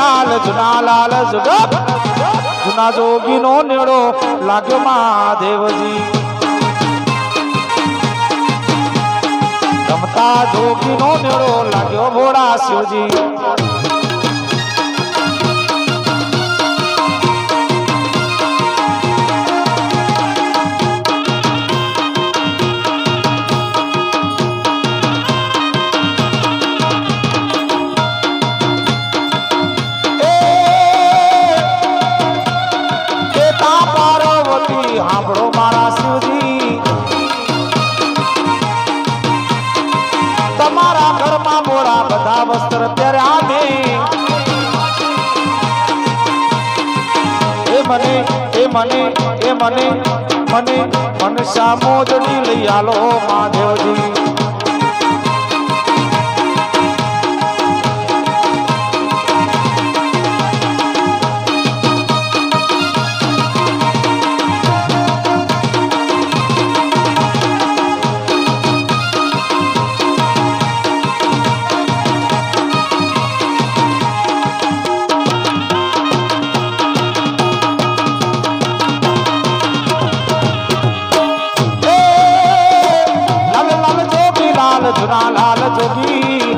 લાલ જુના લાલ જગત જુના જોગીનો નેડો લાગ્યો મહાદેવજી રમતા જોગીનો નેડો લાગ્યો ભોળા શિવજી સાંભળો મારા શિવજી તમારા ઘરમાં મોડા બધા વસ્ત્ર પહેર્યા ને મને મનસા મોજડી લઈ આલો મહાદેવજી જુના લાલ જોગી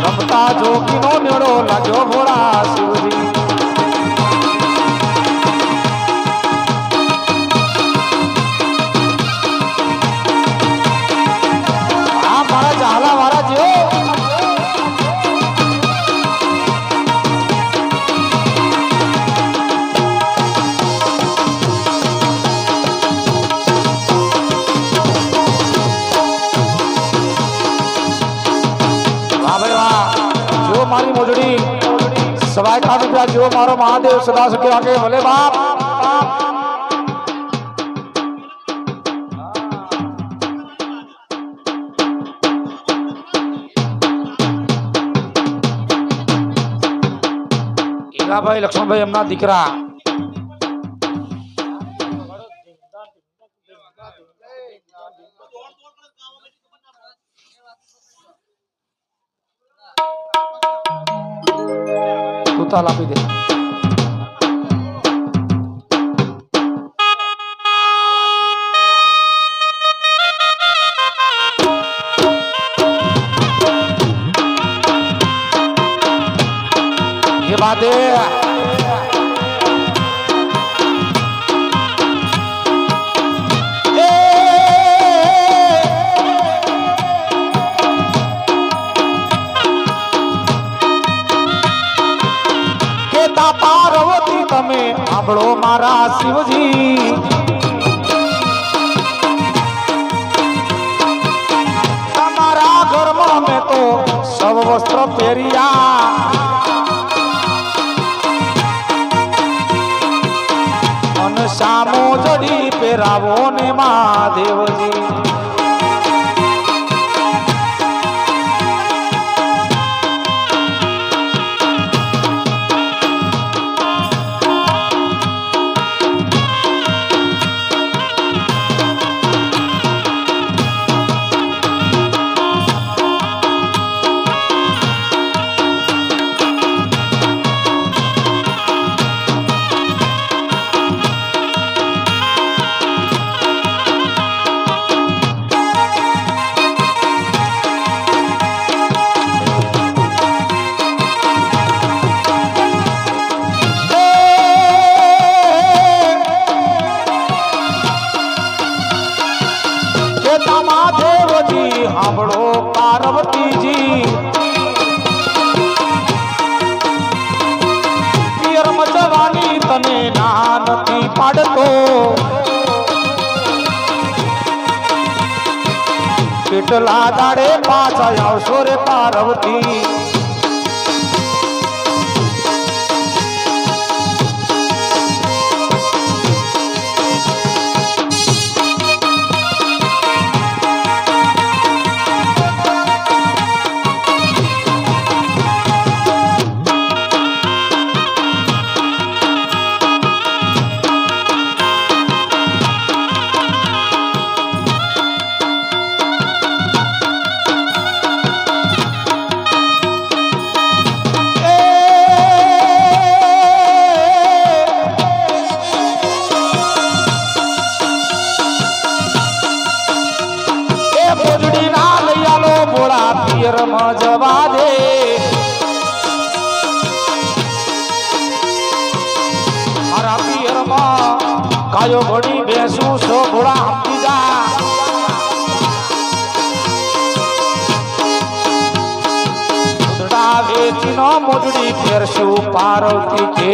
રમતા જોગીનો નેડો લાગ્યો ભોળા શિવજી આ મારા ચાલા વાળા જેવો મારી મોજડી સવાય ખાધું ત્યાં જેવો મારો મહાદેવ સદા સુખી રાખે ભલે બાપ ઈલાભાઈ લક્ષ્મણભાઈ એમના દીકરા તાલ આપી દે ये बात है પાર્વતી તમે સાંભળો મારા શિવજી તમારા ઘરમાં મેં તો સવ વસ્ત્ર પહેર્યા અને સામો જડી પહેરાવો ને મહાદેવજી સાંભળો પાર્વતીજી પિયર મચવાની તને ના નથી પાડતો કેટલા દાડે પાછા આવશો રે પાર્વતી ગાયો ઘોડી ભેંસું સો ઘોડા હમતી જા ઉદડા વેચીનો મોજડી ફેરશું પાર્વતી કે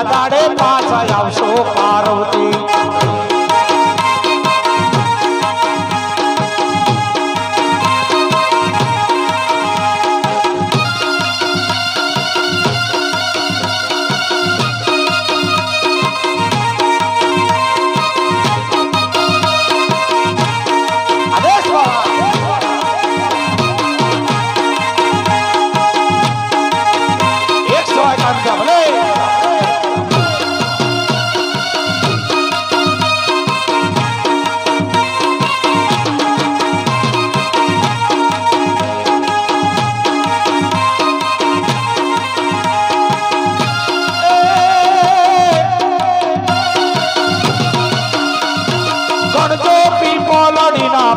દાડે પાછા આવશો પાર્વતી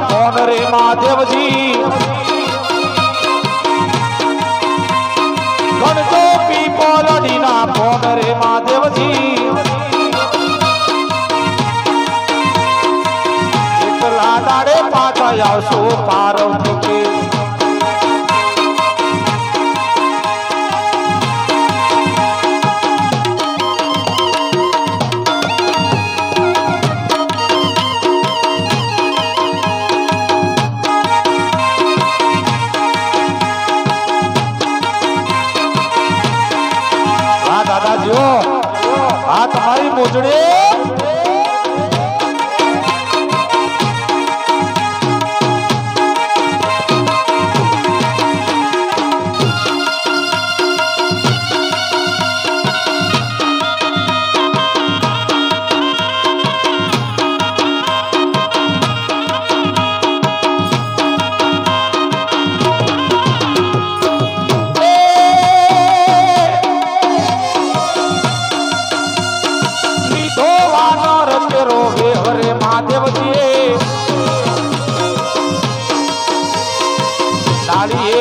ફોન રે મહાદેવજી ગણતો પીપોલડીના ફોન રે મહાદેવજી એટલા દાડે પાછા આવશો પાર્વતી કે આ તમારી મોજડી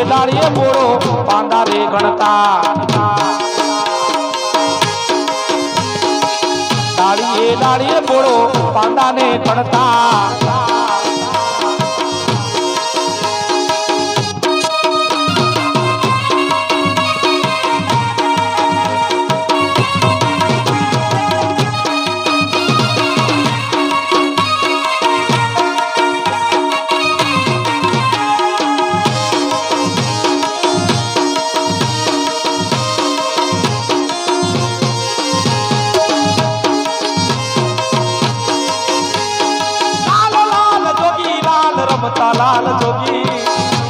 દાડીએ મોડો પાંડા રે ગણતા દાડીએ મોડો પાંડા ને ગણતા લાલ જોગી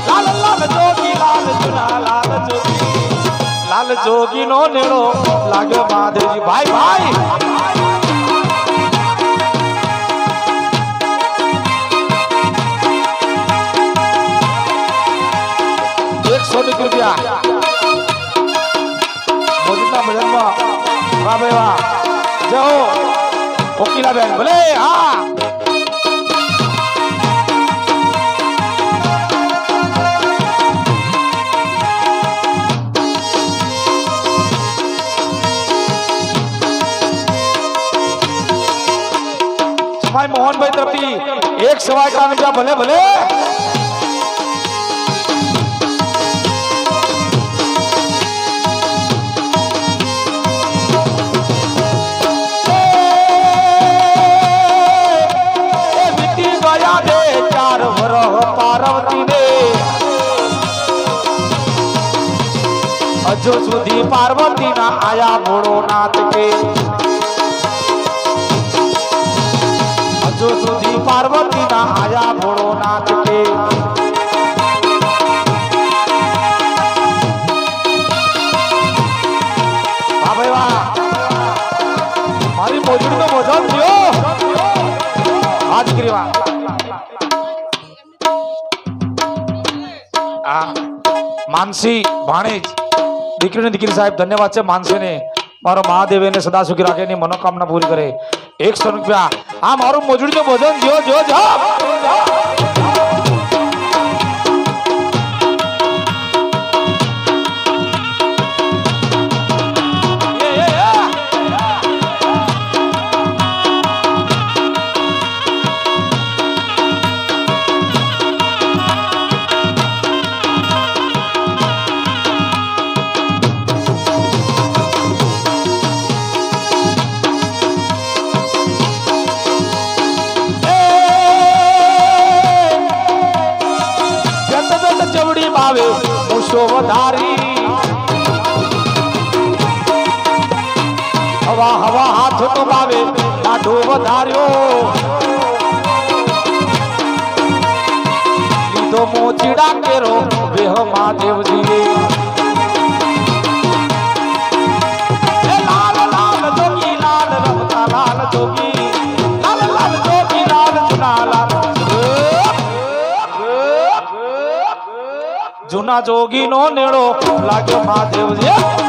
લાલ લાલ જોગી લાલ જુના લાલ જોગી લાલ જોગી નો નેડો લાગ્યો મહાદેવજી ભાઈ ભાઈ 100 રૂપિયા મોદીના ભજનમાં વાહ ભાઈ વાહ જય હો કોકિલા બેન ભલે હા મોહનભાઈ તરફથી 151 રૂપિયા ભલે ભલે હજુ સુધી પાર્વતી ના આયા ભોળોનાથ કે હજુ સુધી પાર્વતી ના આયા ભોળોનાથ કે વાહ ભાઈ વાહ મારી મોજડી તો મોજો થયો આ દીકરી વાહ આ માનસી ભાણેજ દીકરી સાહેબ ધન્યવાદ છે માનસીને મારો મહાદેવ એને સદા સુખી રાખે એની મનોકામના પૂરી કરે 100 રૂપિયા આ મારું મોજડી તો ભોજન જો જો જો વધારી હવા હવા હાથ તો બાવે લાડો વધાર્યો લીધો મોચીડા કેરો વેહ મહાદેવજી લાલ લાલ જોગી લાલ રમતા લાલ જોગી લાલ લાલ જોગી લાલ જુના લાલ જૂના જોગી નો નેડો લાગ્યો મહાદેવજી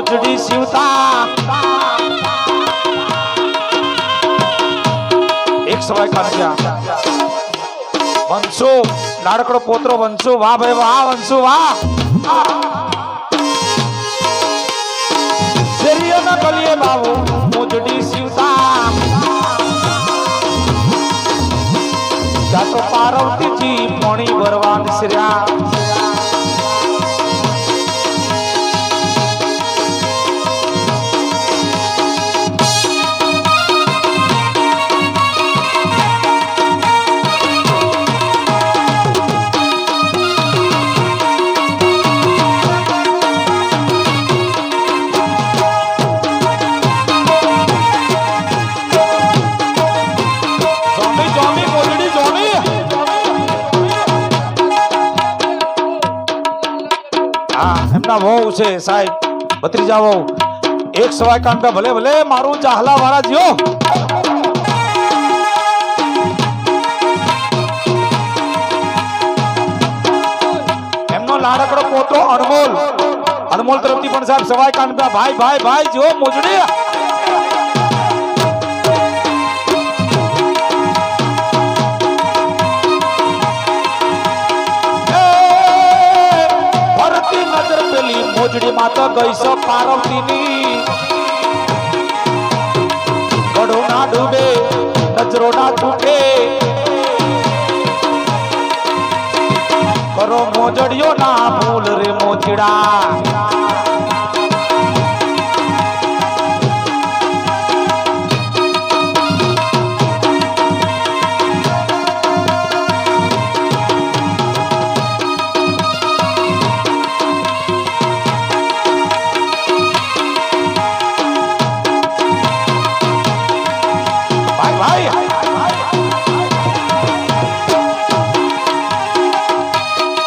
મોજડી શિવતા એક સવાય કાઢ્યા વંશો લાડકડો પોત્રો વંશો વાહ ભાઈ વાહ વંશો વાહ શરીરના કલીએ બાવો મોજડી શિવતા જાતો પાર્વતીજી પાણી ભરવાન શ્ર્યા વહુ છે સાહેબ ભત્રીજા વહુ એક સવાય કાંટા ભલે ભલે મારું ચાહલા વાળા જીઓ એમનો લાડકડો પોતો અનમોલ તરફથી પણ સાહેબ સવાય કાંટા ભાઈ ભાઈ ભાઈ જીઓ મોજડી મોજડી માતા ગઈ છે પાર્વતીની ગઢો ના ડૂબે નજરો ના ચૂકે કરો મોજડીઓ ના ભૂલ રે મોજડા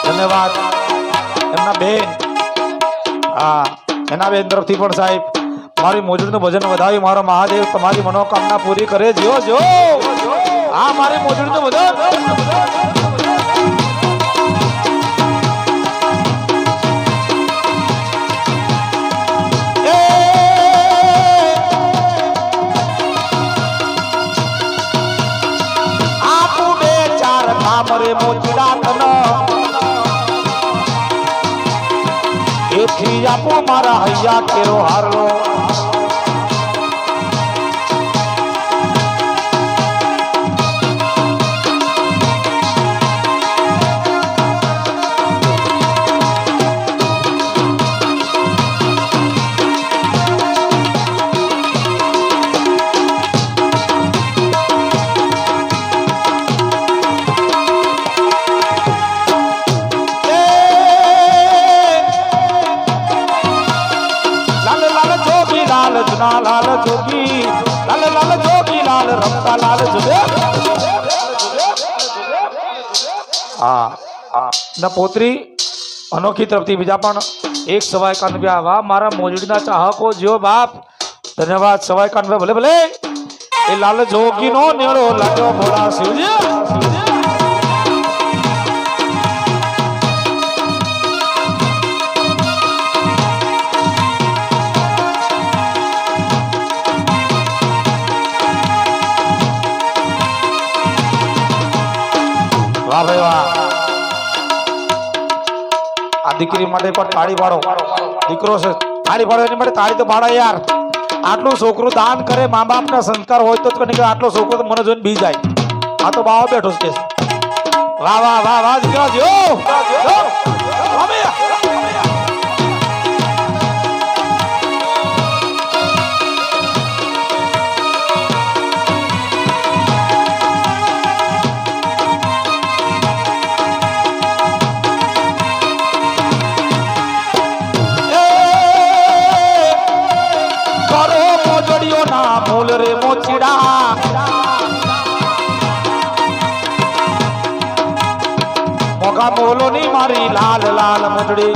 ધન્યવાદ એમના બેન એના બેન તરફથી પણ સાહેબ મારી મોજડીનું ભજન વધાવી મારો મહાદેવ તમારી મનોકામના પૂરી કરે જો જો આ મારી મોજડીનું ભજન રે મોચડા તન એથી આપો મારા હૈયા કેરો હારલો લાલ જોગી લાલ લાલ જોગી લાલ રમતા લાલ જોગે હા ન પોતરી અનોખી તરફથી બીજા પણ એક સવાય કાનવ્યા વાહ મારા મોજડીના ચાહકો જો બાપ ધન્યવાદ સવાય કાનવ્યા ભલે ભલે એ લાલ જોગી નો નેળો લાગ્યો ભોળા શિવજી વાહ ભાઈ વાહ આ દીકરી માટે પણ તાળી પાડો દીકરો છે તાળી પાડો એની માટે તાળી તો પાડો યાર આટલું છોકરું દાન કરે મા બાપના સંસ્કાર હોય તો જ આટલો છોકરો તો મને જોઈને બી જાય આ તો બાવા બેઠો છે વાહ વાહ વાહ વાહ દીકરા જો મૂલ રે મોચડા મોગા બોલો ની મારી લાલ લાલ મોજડી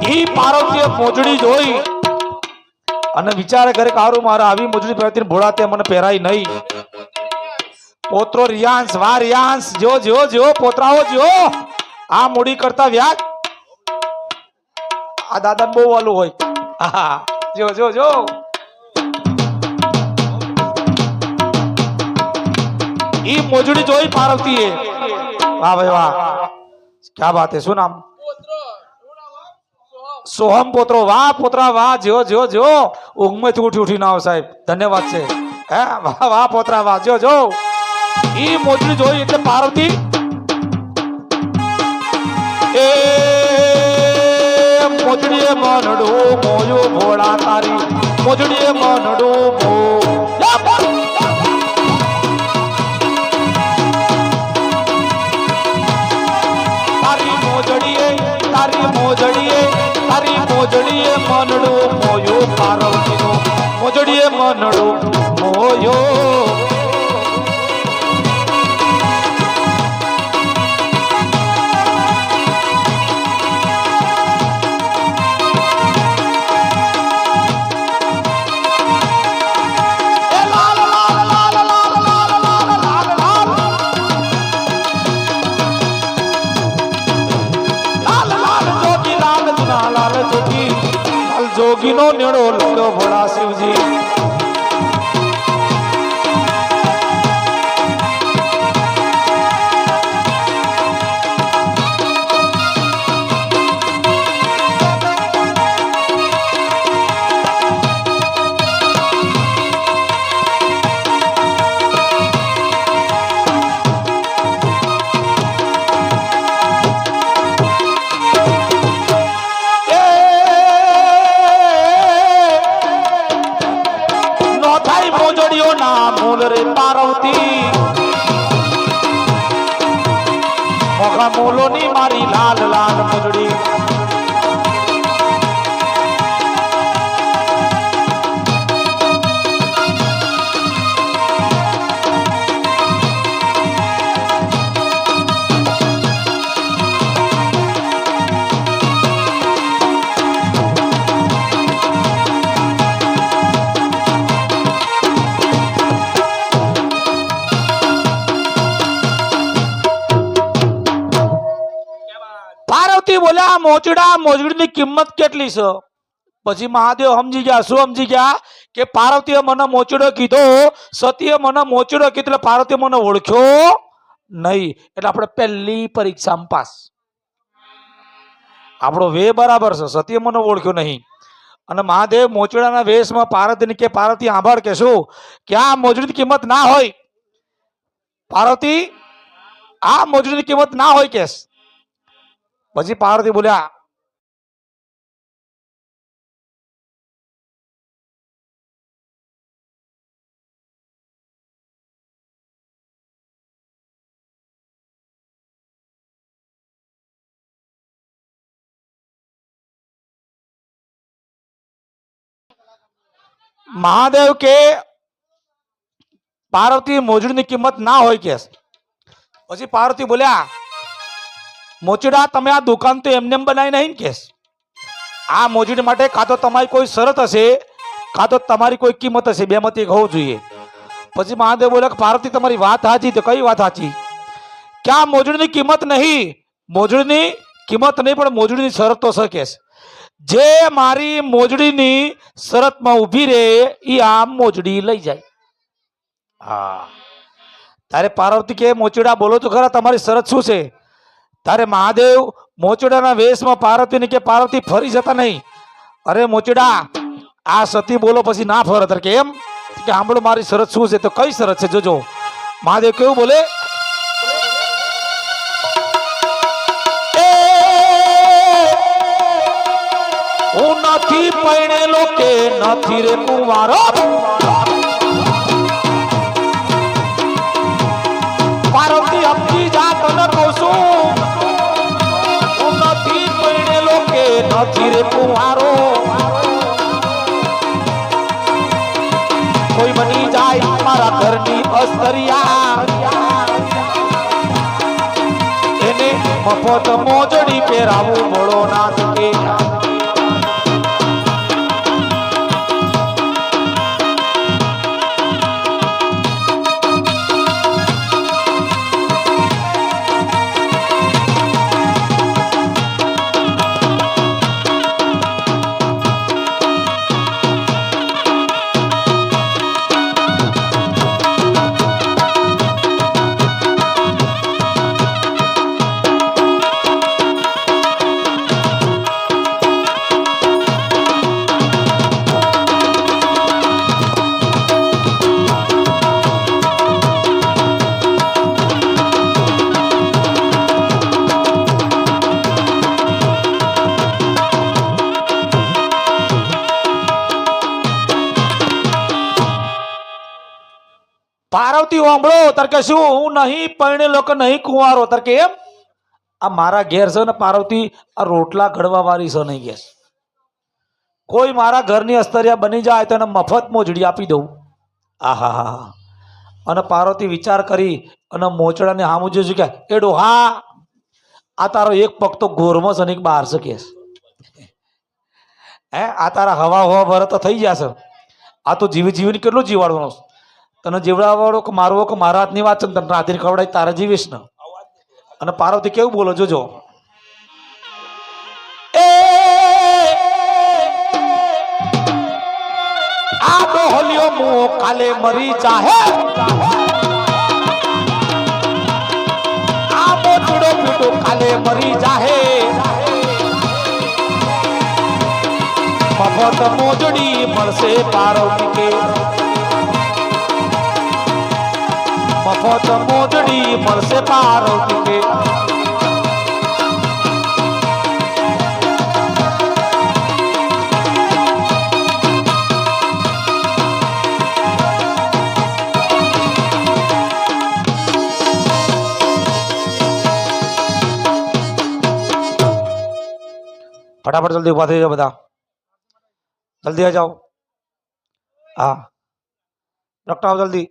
ઈ પાર્વતીએ મોજડી જોઈ અને વિચારે કરે કારું મારા આવી મોજડી પહેરતી ભોળાતે મને પહેરાઈ નહીં પોત્રો રિયાંશ વા રિયાંશ જો જો જો પોતરાઓ જો આ મૂડી કરતા વ્યાજ આ દાદા બહુ વાલું હોય જો જો જો ઈ મોજડી જોઈ પાર્વતીએ વાહ ભાઈ વાહ ક્યા બાત હે શું નામ સોહમ પોત્રો વાહ પોતરા વાહ જો જો જો ઊંઘમાંથી ઉઠી ઉઠી ના આવ સાહેબ ધન્યવાદ છે હે વાહ વાહ પોતરા વાહ જો જો ઈ મોજડી જોઈ એટલે પાર્વતી એ મોજડીએ મનડો મોયો ભોળા તારી મોજડીએ મનડો મો તારી મોજડીએ મનડો મોયો પાર્વતીનો મોજડીએ મનડો મોયો जोगी नो नेड़ो लग्यो भोला शिवजी रे पार्वती मोगा मोलो नी मारी लाल लाल मोजड़ी મોચડા મોજડી ની કિંમત કેટલી છે પછી મહાદેવ સમજી ગયા શું સમજી ગયા કે પાર્વતીએ મને મોચડો કીધો, સતીએ મને મોચડો કીધો એટલે પાર્વતીએ મને ઓળખ્યો નહીં, એટલે આપણે પહેલી પરીક્ષામાં પાસ. આપણો વે બરાબર છે, સતીએ મને ઓળખ્યો નહીં. અને મહાદેવ મોચડાના વેશમાં પાર્વતીને કે પાર્વતી આંભળ કે શું કે આ મોજડીની કિંમત ના હોય, પાર્વતી આ મોજડીની કિંમત ના હોય કેસ. પછી પાર્વતી બોલ્યા મહાદેવ કે પાર્વતી મોજડીની કિંમત ના હોય કેસ. પછી પાર્વતી બોલ્યા મોચડા તમે આ દુકાન તો એમને એમ બનાવી નહીં કેસ, આ મોજડી માટે કાં તો તમારી કોઈ શરત હશે કાં તો તમારી કોઈ કિંમત હશે, બેમાંથી એક હોવું જોઈએ. પછી મહાદેવ બોલ્યા પાર્વતી તમારી વાત સાચી. તો કઈ વાત સાચી? કે આ મોજડીની કિંમત નહીં, મોજડીની કિંમત નહીં પણ મોજડીની શરત તો છે કેસ. જે મારી મોજડીની શરતમાં ઊભી રહે એ આ મોજડી લઈ જાય. હા, તારે પાર્વતી કે મોચડા બોલો તો ખરા તમારી શરત શું છે? તારે મહાદેવ મોચડાના વેશમાં પાર્વતીને કે પાર્વતી ફરી જતા નહીં. અરે મોચડા આ સતી બોલો પછી ના ફરે. તારે કે એમ કે સાંભળો મારી શરત શું છે? તો કઈ શરત છે જોજો. મહાદેવ કેવું બોલે હું નથી પરણેલો કે નથી રે કુંવારો, પાર્વતી અપની જાત ન કહું છું, હું નથી પરણેલો કે નથી રે કુંવારો, કોઈ બની જાય મારા ઘરની અસ્તરિયા એને મફત મોજડી પહેરાવું ભોળો નાથ કે. પાર્વતી સાંભળો. તાર કે શું હું નહીં પરણેલો કે નહીં કુંવારો? તાર કે એમ આ મારા ઘેર છે ને પાર્વતી આ રોટલા ઘડવા વાળી છે નહીં ગેસ. કોઈ મારા ઘરની અસ્તરિયા બની જાય તો એને મફત મોજડી આપી દઉં. આહા હા. અને પાર્વતી વિચાર કરી અને મોચડાને હામું જોયું કે એ ડોહા આ તારો એક પગ તો ગોરમાં છે ને એક બહાર છે કેસ. હે આ તારા હવા હવા ભર તો થઈ જશે. આ તો જીવી જીવીને કેટલું જીવાડવાનો? તને જીવડાવાળો કે મારવો કે મારા હાથની વાત છે ને તને રાત્રિ ખવડાવી તારે જીવીશ ને. અને પાર્વતી કેવું બોલો જોજો એ આ ડોહલિયો મો કાલે મરી જાહે, આ મોચડો પીટો કાલે મરી જાહે, મફત મોજડી મળશે પાર્વતી કે, મફત મોજડી મળશે પાર્વતી કે. फटाफट जल्दी उभा થઈ જાઓ બધા, જલ્દી આ જાઓ. હા ડોક્ટર આવો જલ્દી.